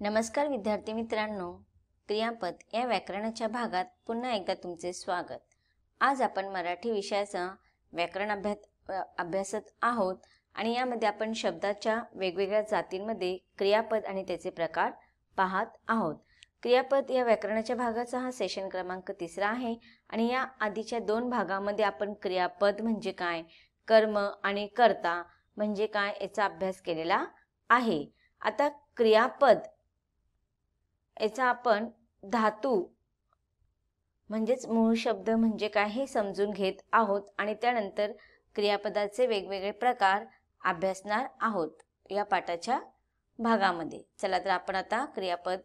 नमस्कार विद्यार्थी मित्रांनो, क्रियापद या व्याकरणाच्या भागात पुन्हा एकदा तुमचे स्वागत। आज आपण मराठी विषयाचा व्याकरण अभ्यासत आहोत आणि यामध्ये आपण शब्दाच्या वेगवेगळ्या जातींमध्ये क्रियापद आणि त्याचे प्रकार पाहत आहोत। क्रियापद या व्याकरणाच्या भागाचा हा सेशन क्रमांक 3 आहे आणि या आधीच्या 2 भागामध्ये आपण क्रियापद म्हणजे काय, कर्म आणि कर्ता म्हणजे काय याचा अभ्यास केलेला आहे। आता क्रियापद याचा आपण धातू म्हणजेच मूळ शब्द म्हणजे काय हे समजून घेत आहोत आणि त्यानंतर क्रियापदाचे वेगवेगळे प्रकार अभ्यासणार आहोत या पाठाच्या भागामध्ये। चला तर आपण आता क्रियापद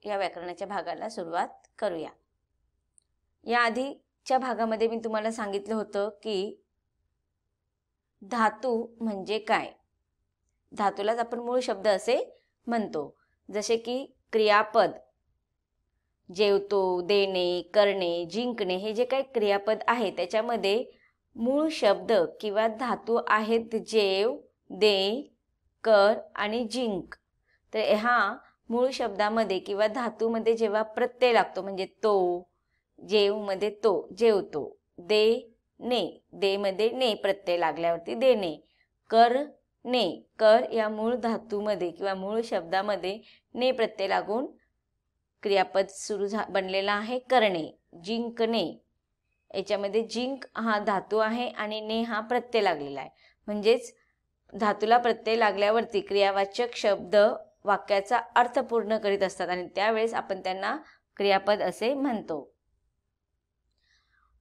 या व्याकरणाच्या भागाला सुरुवात करूया। या आधीच्या भागामध्ये मी तुम्हाला सांगितलं होतं की धातू म्हणजे काय, धातूलाच आपण मूळ शब्द असे म्हणतो। जसे की क्रियापद जेवतो, देणे, करणे, जिंकणे हे जे काही क्रियापद आहे त्याच्यामध्ये मूळ शब्द किंवा धातू आहेत जेव, दे, कर आणि जिंक। तर हा मूळ शब्दामध्ये किंवा धातूमध्ये जेव्हा प्रत्यय लागतो म्हणजे तो, जेव मध्ये तो जेवतो, दे ने, दे मध्ये ने प्रत्यय लागल्यावरती देणे, कर ने, कर या मूळ धातूमध्ये किंवा मूळ शब्दामध्ये ने प्रत्यय लागून क्रियापद बनलेला आहे करणे। जिंकणे याच्यामध्ये जिंक हा धातू आहे आणि ने हा प्रत्यय लागलेला आहे, म्हणजेच धातूला प्रत्यय लागल्यावरती क्रियावाचक शब्द वाक्याचा अर्थ पूर्ण करीत असतात आणि त्यावेळेस आपण त्यांना क्रियापद असे म्हणतो।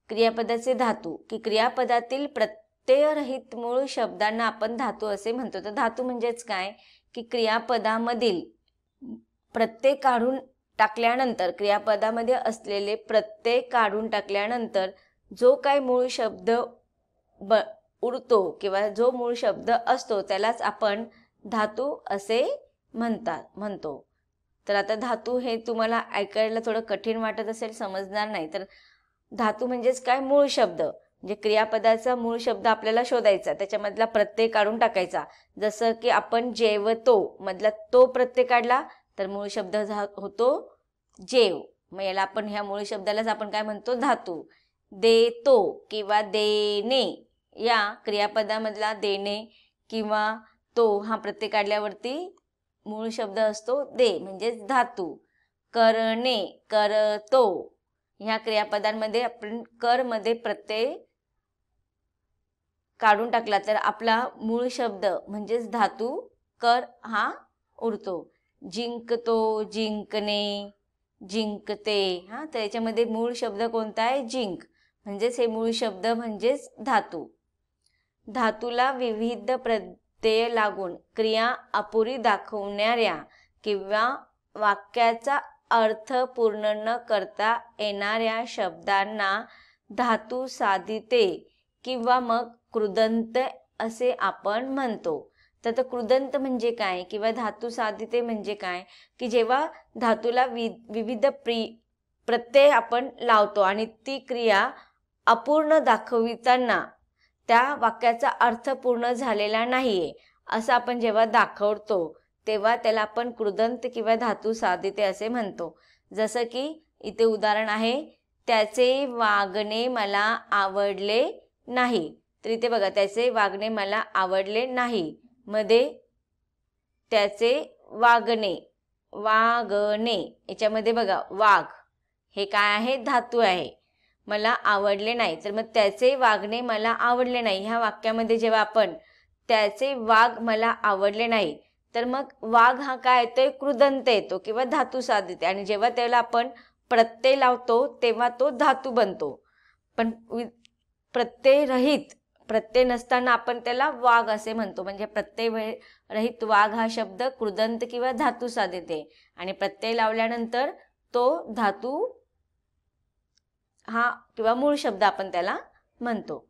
क्रियापदाचे धातू की क्रियापदातील प्रत्ययरहित मूळ शब्दांना आपण धातू असे म्हणतो। तर धातू म्हणजेच काय की क्रियापदामधील प्रत्यय काढून टाकल्यानंतर, क्रियापदामध्ये असलेले प्रत्यय काढून टाकल्यानंतर जो काही मूळ शब्द उरतो किंवा जो मूळ शब्द असतो त्यालाच आपण धातू असे म्हणतो। तर आता धातू हे तुम्हाला ऐकायला थोडं कठीण वाटत असेल, समजणार नाही। तर धातू म्हणजेच काय, मूळ शब्द म्हणजे क्रियापदाचा मूळ शब्द आपल्याला शोधायचा, त्याच्यामधला प्रत्यय काढून टाकायचा। जसं की आपण जेवतो मधला तो प्रत्यय काढला तर मूळ शब्द होतो जेव, मग याला आपण ह्या मूळ शब्दालाच आपण काय म्हणतो धातू। देतो किंवा देणे या क्रियापदामधला देणे किंवा तो हा प्रत्यय काढल्यावरती मूळ शब्द असतो दे म्हणजेच धातू। करणे, करतो ह्या क्रियापदांमध्ये आपण कर मध्ये प्रत्यय काढून टाकला तर आपला मूळ शब्द म्हणजेच धातू कर हा उरतो। जिंकतो, जिंकणे, जिंकते हा, तर याच्यामध्ये मूळ शब्द कोणता आहे, जिंक, म्हणजेच हे मूळ शब्द म्हणजेच धातू। धातूला विविध प्रत्यय लागून क्रिया अपुरी दाखवणाऱ्या किंवा वाक्याचा अर्थ पूर्ण न करता येणाऱ्या शब्दांना धातू साधिते किंवा मग कृदंत असे आपण म्हणतो। तर कृदंत म्हणजे काय किंवा धातू साधिते म्हणजे काय की जेव्हा धातूला विविध प्रत्यय आपण लावतो आणि ती क्रिया अपूर्ण दाखविताना त्या वाक्याचा अर्थ पूर्ण झालेला नाहीये असं आपण जेव्हा दाखवतो तेव्हा त्याला आपण कृदंत किंवा धातू साधिते असे म्हणतो। जसं की इथे उदाहरण आहे, त्याचे वागणे मला आवडले नाही। तर इथे बघा, त्याचे वागणे मला आवडले नाही मध्ये त्याचे वागणे, वागणे याच्यामध्ये बघा वाग हे काय आहे, धातू आहे। मला आवडले नाही तर मग त्याचे वागणे मला आवडले नाही ह्या वाक्यामध्ये जेव्हा आपण त्याचे वाग मला आवडले नाही तर मग वाग हा काय येतोय, कृदंत येतो किंवा धातू साधिते आणि जेव्हा त्याला आपण प्रत्यय लावतो तेव्हा तो धातू बनतो। पण प्रत्यय नसताना आपण त्याला वाग असे म्हणतो, म्हणजे प्रत्यय रहित वाग हा शब्द कृदंत किंवा धातू साधिते आणि प्रत्यय लावल्यानंतर तो धातू हा किंवा मूळ शब्द आपण त्याला म्हणतो।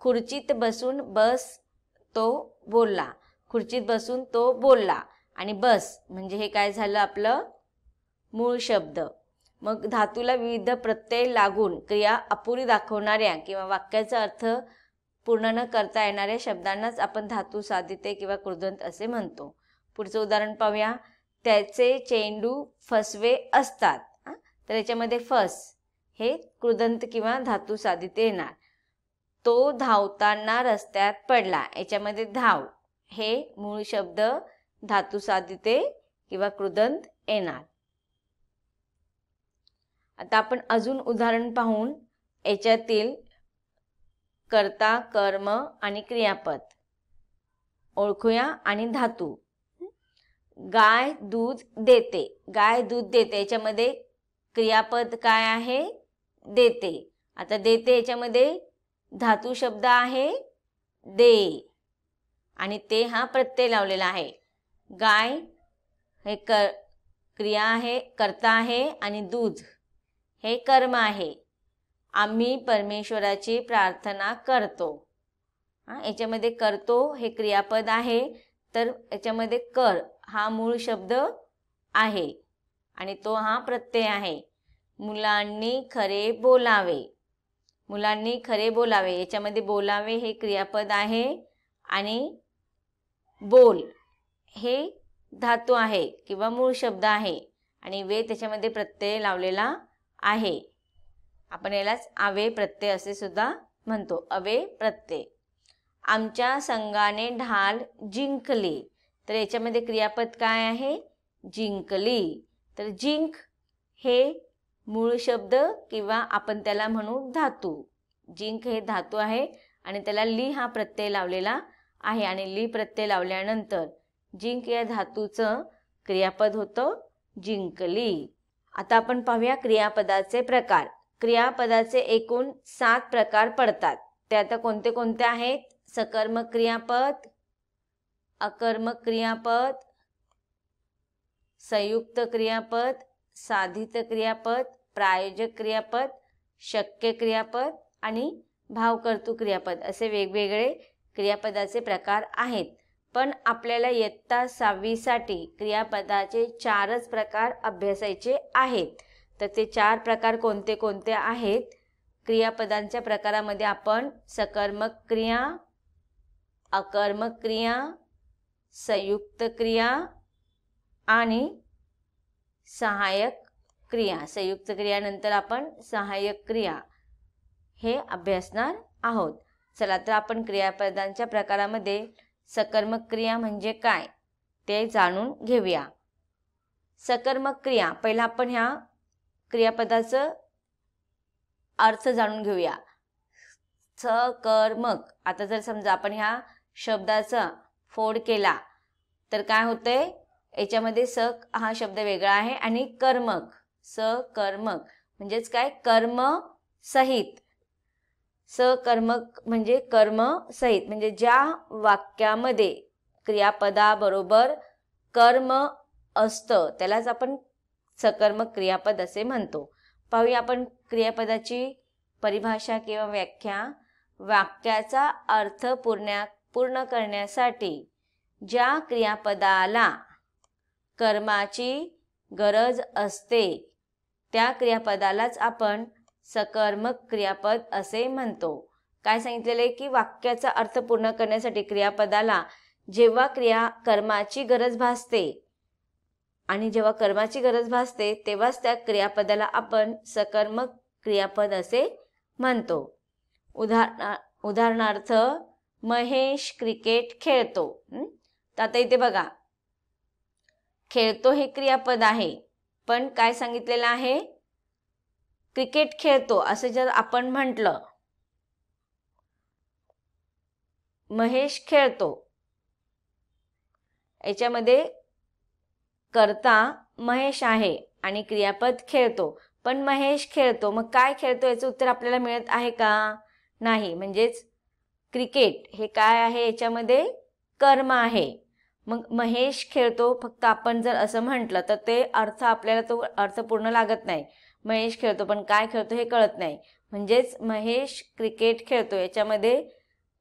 खुर्चीत बसून बस तो बोलला, खुर्चीत बसून तो बोलला आणि बस म्हणजे हे काय झालं आपलं मूळ शब्द। मग धातूला विविध प्रत्यय लागून क्रिया अपुरी दाखवणाऱ्या किंवा वाक्याचा अर्थ पूर्ण न करता येणाऱ्या शब्दांनाच आपण धातू साधिते किंवा कृदंत असे म्हणतो। पुढचं उदाहरण पाहूया, त्याचे चेंडू फसवे असतात. तर याच्यामध्ये फस हे कृदंत किंवा धातू साधित येणार. तो धावताना रस्त्यात पडला. याच्यामध्ये धाव हे मूळ शब्द धातू साधिते किंवा कृदंत येणार. आता आपण अजून उदाहरण पाहून याच्यातील कर्ता, कर्म आणि क्रियापद ओळखूया आणि धातू. गाय दूध देते. गाय दूध देते याच्यामध्ये क्रियापद काय आहे? देते. आता देते याच्यामध्ये धातू शब्द आहे दे आणि ते हा प्रत्यय लावलेला आहे. गाय हे क्रिया आहे, कर्ता आहे आणि दूध हे कर्म आहे. आम्ही परमेश्वराची प्रार्थना करतो. याच्यामध्ये करतो हे क्रियापद आहे, तर याच्यामध्ये कर हा मूळ शब्द आहे आणि तो हा प्रत्यय आहे. मुलांनी खरे बोलावे. मुलांनी खरे बोलावे याच्यामध्ये बोलावे हे क्रियापद आहे आणि बोल हे धातू आहे किंवा मूळ शब्द आहे आणि वे त्याच्यामध्ये प्रत्यय लावलेला आहे. आपण यालाच आवे प्रत्यय असे सुद्धा म्हणतो, अवे प्रत्यय. आमच्या संघाने ढाल जिंकली. तर याच्यामध्ये क्रियापद काय आहे? जिंकली. तर जिंक हे मूळ शब्द किंवा आपण त्याला म्हणू धातू. जिंक हे धातू आहे आणि त्याला ली हा प्रत्यय लावलेला आहे आणि ली प्रत्यय लावल्यानंतर जिंक या धातूचं क्रियापद होतं जिंकली. आता आपण पाहूया क्रियापदाचे प्रकार. क्रियापदाचे एकूण 7 प्रकार पडतात. ते आता कोणते कोणते आहेत? सकर्मक क्रियापद, अकर्मक क्रियापद, संयुक्त क्रियापद, साधित क्रियापद, प्रायोजक क्रियापद, शक्य क्रियापद आणि भावकर्तृ क्रियापद असे वेगवेगळे क्रियापदाचे प्रकार आहेत. पण आपल्याला इयत्ता 6वी साठी क्रियापदाचे 4च प्रकार अभ्यासायचे आहेत. तर ते 4 प्रकार कोणते कोणते आहेत? क्रियापदांच्या प्रकारामध्ये आपण सकर्मक क्रिया, अकर्मक क्रिया, संयुक्त क्रिया आणि सहाय्यक क्रिया. संयुक्त क्रियानंतर आपण सहाय्यक क्रिया हे अभ्यासणार आहोत. चला तर आपण क्रियापदांच्या प्रकारामध्ये सकर्मक क्रिया म्हणजे काय ते जाणून घेऊया. सकर्मक क्रिया पहिला आपण ह्या क्रियापदाचं अर्थ जाणून घेऊया. सकर्मक. आता जर समजा आपण ह्या शब्दाचा फोड केला तर काय होतंय? याच्यामध्ये स हा शब्द वेगळा आहे आणि कर्मक, सकर्मक म्हणजेच काय? कर्म सहित. सकर्मक म्हणजे कर्म सहित, म्हणजे ज्या वाक्यामध्ये क्रियापदाबरोबर कर्म असतं त्यालाच आपण सकर्मक क्रियापद असे म्हणतो. पाहूया आपण क्रियापदाची परिभाषा किंवा व्याख्या. वाक्याचा अर्थ पूर्ण करण्यासाठी ज्या क्रियापदाला कर्माची गरज असते त्या क्रियापदालाच आपण सकर्मक क्रियापद असे म्हणतो. काय सांगितलेलं आहे की वाक्याचा अर्थ पूर्ण करण्यासाठी क्रियापदाला जेव्हा कर्माची गरज भासते आणि जेव्हा कर्माची गरज भासते तेव्हाच त्या क्रियापदाला आपण सकर्मक क्रियापद असे म्हणतो. उदाहरणार्थ महेश क्रिकेट खेळतो. तर आता इथे बघा, खेळतो हे क्रियापद आहे पण काय सांगितलेलं आहे? क्रिकेट खेळतो असं जर आपण म्हटलं, महेश खेळतो, याच्यामध्ये कर्ता महेश आहे आणि क्रियापद खेळतो. पण महेश खेळतो, मग काय खेळतो याचं उत्तर आपल्याला मिळत आहे का? नाही. म्हणजेच क्रिकेट हे काय आहे? याच्यामध्ये कर्म आहे. मग महेश खेळतो फक्त आपण जर असं म्हटलं तर ते अर्थ आपल्याला तो अर्थ पूर्ण लागत नाही. महेश खेळतो पण काय खेळतो हे कळत नाही. म्हणजेच महेश क्रिकेट खेळतो याच्यामध्ये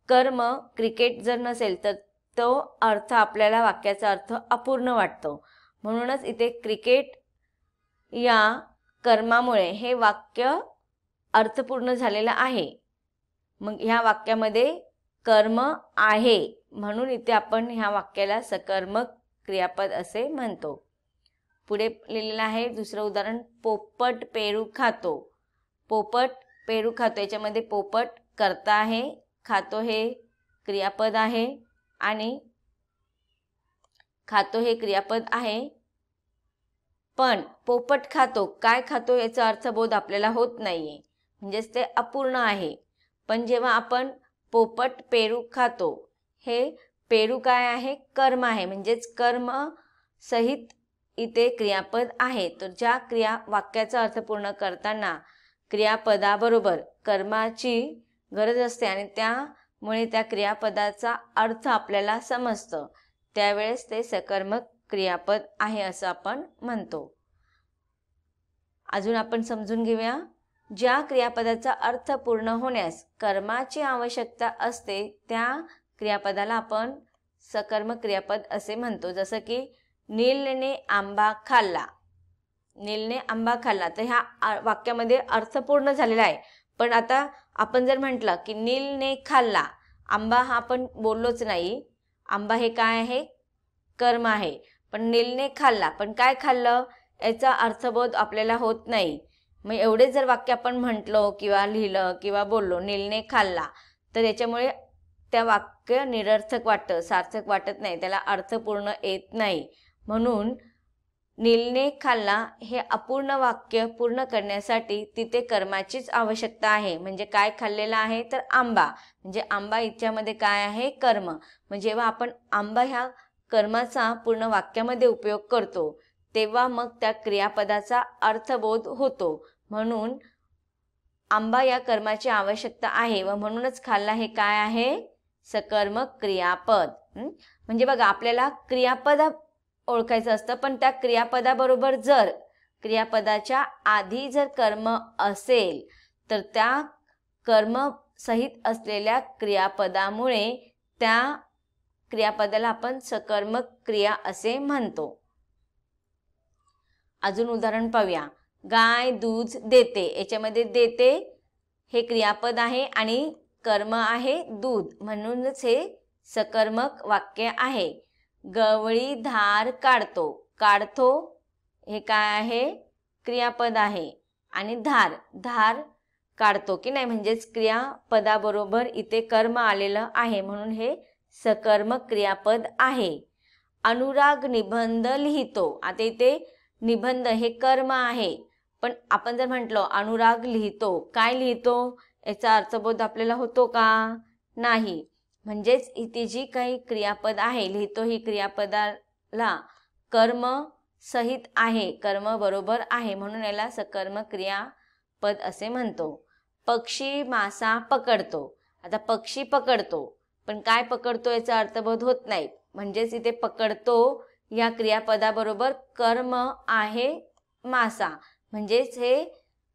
कर्म क्रिकेट जर नसेल तर तो अर्थ आपल्याला वाक्याचा अर्थ अपूर्ण वाटतो. म्हणूनच इथे क्रिकेट या कर्मामुळे हे वाक्य अर्थपूर्ण झालेलं आहे. मग ह्या वाक्यामध्ये कर्म आहे म्हणून इथे आपण ह्या वाक्याला सकर्मक क्रियापद असे म्हणतो. पुढे लिहिलेलं आहे दुसरं उदाहरण, पोपट पेरू खातो. पोपट पेरू खातो, याच्यामध्ये पोपट कर्ता आहे, खातो हे क्रियापद आहे आणि खातो हे क्रियापद आहे. पण पोपट खातो, काय खातो याचा अर्थबोध आपल्याला होत नाहीये, म्हणजेच ते अपूर्ण आहे. पण जेव्हा आपण पोपट पेरू खातो, हे पेरू काय आहे, कर्म आहे, म्हणजेच कर्म सहित इथे क्रियापद आहे. तर ज्या क्रिया वाक्याचा अर्थ पूर्ण करताना क्रियापदाबरोबर कर्माची गरज असते आणि त्यामुळे त्या क्रियापदाचा अर्थ आपल्याला समजतं, त्यावेळेस ते सकर्मक क्रियापद आहे असं आपण म्हणतो. अजून आपण समजून घेऊया. ज्या क्रियापदाचा अर्थ पूर्ण होण्यास कर्माची आवश्यकता असते त्या क्रियापदाला आपण सकर्मक क्रियापद असे म्हणतो. जसं की नीलने आंबा खाल्ला. नीलने आंबा खाल्ला, तर ह्या वाक्यामध्ये अर्थ पूर्ण झालेला आहे. पण आता आपण जर म्हटलं की नीलने खाल्ला, आंबा हा आपण बोललोच नाही, आंबा हे काय आहे, कर्म आहे. पण नीलने खाल्ला, पण काय खाल्लं याचा अर्थबोध आपल्याला होत नाही. मग एवढे जर वाक्य आपण म्हटलो किंवा लिहिलं किंवा बोललो नीलने खाल्ला, तर याच्यामुळे त्या वाक्य निरर्थक वाटतं, सार्थक वाटत नाही, त्याला अर्थ पूर्ण येत नाही. म्हणून नीलने खाल्ला हे अपूर्ण वाक्य पूर्ण करण्यासाठी तिथे कर्माचीच आवश्यकता आहे. म्हणजे काय खाल्लेला आहे, तर आंबा, म्हणजे आंबा याच्यामध्ये काय आहे, कर्म. म्हणजे जेव्हा आपण आंबा ह्या कर्माचा पूर्ण वाक्यामध्ये उपयोग करतो तेव्हा मग त्या क्रियापदाचा अर्थबोध होतो. म्हणून आंबा या कर्माची आवश्यकता आहे व म्हणूनच खाल्ला हे काय आहे, सकर्मक क्रियापद. म्हणजे बघा आपल्याला क्रियापद ओळखायचं असतं, पण त्या क्रियापदाबरोबर जर क्रियापदाच्या आधी जर कर्म असेल तर त्या कर्म सहित असलेल्या क्रियापदामुळे त्या क्रियापदाला आपण सकर्मक क्रिया असे म्हणतो. अजून उदाहरण पाहूया. गाय दूध देते, याच्यामध्ये देते हे क्रियापद आहे आणि कर्म आहे दूध, म्हणूनच हे सकर्मक वाक्य आहे. गवळी धार काढतो, काढतो हे काय आहे, क्रियापद आहे आणि धार, धार काढतो की नाही, म्हणजेच क्रियापदाबरोबर इथे कर्म आलेलं आहे, म्हणून हे सकर्मक क्रियापद आहे. अनुराग निबंध लिहितो, आता इथे निबंध हे कर्म आहे, पण आपण जर म्हटलो अनुराग लिहितो, काय लिहितो याचा अर्थबोध आपल्याला होतो का, नाही. म्हणजेच इथे जी काही क्रियापद आहे, लिहितो ही क्रियापदाला कर्म सहित आहे, कर्म बरोबर आहे, म्हणून याला सकर्मक क्रियापद असे म्हणतो. पक्षी मासा पकडतो, आता पक्षी पकडतो, पण काय पकडतो याचा अर्थबोध होत नाही, म्हणजेच इथे पकडतो या क्रियापदाबरोबर कर्म आहे मासा, म्हणजेच हे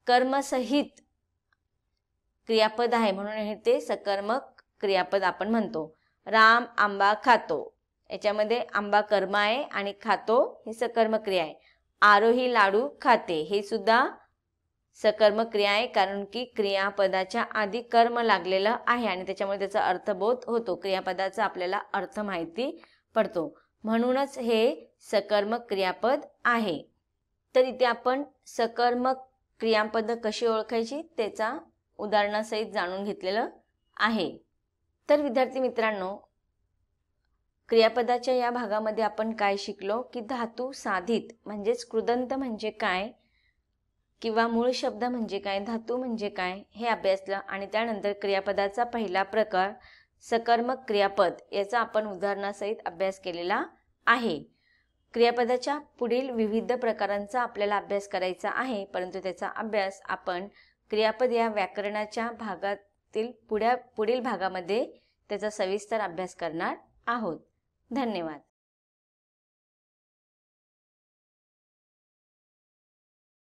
कर्मसहित क्रियापद आहे, म्हणून हे ते सकर्मक क्रियापद आपण म्हणतो. राम आंबा खातो, याच्यामध्ये आंबा कर्म आहे आणि खातो ही सकर्मक क्रिया आहे. आरोही लाडू खाते, हे सुद्धा सकर्मक क्रिया आहे, कारण की क्रियापदाच्या आधी कर्म लागलेलं आहे आणि त्याच्यामुळे त्याचा अर्थबोध होतो, क्रियापदाचा आपल्याला अर्थ माहिती पडतो, म्हणूनच हे सकर्मक क्रियापद आहे. तर इथे आपण सकर्मक क्रियापद कशी ओळखायची त्याचा उदाहरणासहित जाणून घेतलेलं आहे. तर विद्यार्थी मित्रांनो, क्रियापदाच्या या भागामध्ये आपण काय शिकलो की धातू साधित म्हणजेच कृदंत म्हणजे काय किंवा मूळ शब्द म्हणजे काय, धातू म्हणजे काय हे अभ्यासलं आणि त्यानंतर क्रियापदाचा पहिला प्रकार सकर्मक क्रियापद याचा आपण उदाहरणासहित अभ्यास केलेला आहे. क्रियापदाच्या पुढील विविध प्रकारांचा आपल्याला अभ्यास करायचा आहे, परंतु त्याचा अभ्यास आपण क्रियापद या व्याकरणाच्या भागातील पुढील भागामध्ये त्याचा सविस्तर अभ्यास करणार आहोत. धन्यवाद.